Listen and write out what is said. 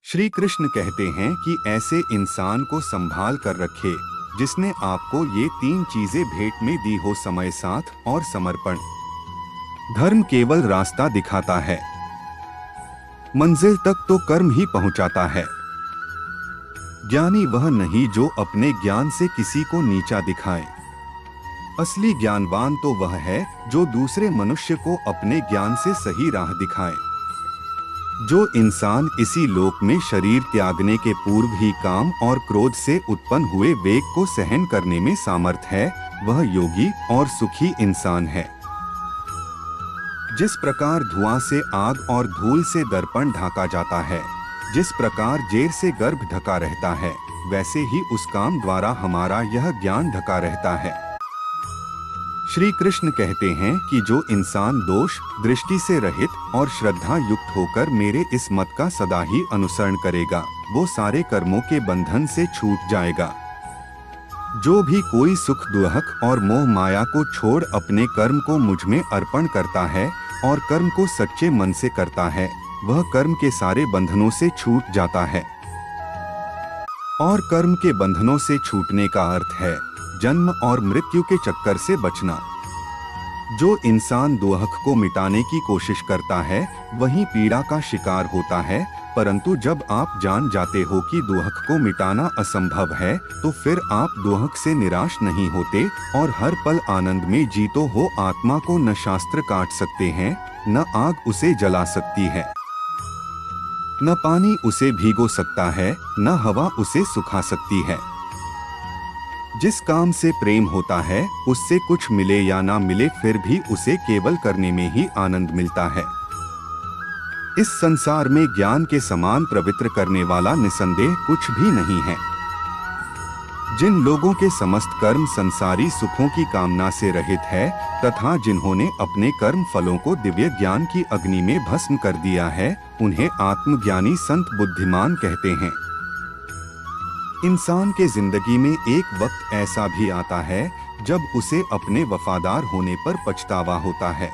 श्री कृष्ण कहते हैं कि ऐसे इंसान को संभाल कर रखे जिसने आपको ये तीन चीजें भेंट में दी हो, समय, साथ और समर्पण। धर्म केवल रास्ता दिखाता है, मंजिल तक तो कर्म ही पहुंचाता है। ज्ञानी वह नहीं जो अपने ज्ञान से किसी को नीचा दिखाए। असली ज्ञानवान तो वह है जो दूसरे मनुष्य को अपने ज्ञान से सही राह दिखाए। जो इंसान इसी लोक में शरीर त्यागने के पूर्व ही काम और क्रोध से उत्पन्न हुए वेग को सहन करने में सामर्थ है, वह योगी और सुखी इंसान है। जिस प्रकार धुआं से आग और धूल से दर्पण ढाका जाता है, जिस प्रकार जेर से गर्भ ढका रहता है, वैसे ही उस काम द्वारा हमारा यह ज्ञान ढका रहता है। श्री कृष्ण कहते हैं कि जो इंसान दोष दृष्टि से रहित और श्रद्धा युक्त होकर मेरे इस मत का सदा ही अनुसरण करेगा, वो सारे कर्मों के बंधन से छूट जाएगा। जो भी कोई सुख दुहक और मोह माया को छोड़ अपने कर्म को मुझ में अर्पण करता है और कर्म को सच्चे मन से करता है, वह कर्म के सारे बंधनों से छूट जाता है। और कर्म के बंधनों से छूटने का अर्थ है जन्म और मृत्यु के चक्कर से बचना। जो इंसान दुहक को मिटाने की कोशिश करता है वही पीड़ा का शिकार होता है, परंतु जब आप जान जाते हो कि दुहक को मिटाना असंभव है, तो फिर आप दुहक से निराश नहीं होते और हर पल आनंद में जीतो हो। आत्मा को न शास्त्र काट सकते हैं, न आग उसे जला सकती है, न पानी उसे भिगो सकता है, न हवा उसे सुखा सकती है। जिस काम से प्रेम होता है उससे कुछ मिले या ना मिले, फिर भी उसे केवल करने में ही आनंद मिलता है। इस संसार में ज्ञान के समान पवित्र करने वाला निसंदेह कुछ भी नहीं है। जिन लोगों के समस्त कर्म संसारी सुखों की कामना से रहित है तथा जिन्होंने अपने कर्म फलों को दिव्य ज्ञान की अग्नि में भस्म कर दिया है, उन्हें आत्मज्ञानी संत बुद्धिमान कहते हैं। इंसान के जिंदगी में एक वक्त ऐसा भी आता है जब उसे अपने वफादार होने पर पछतावा होता है।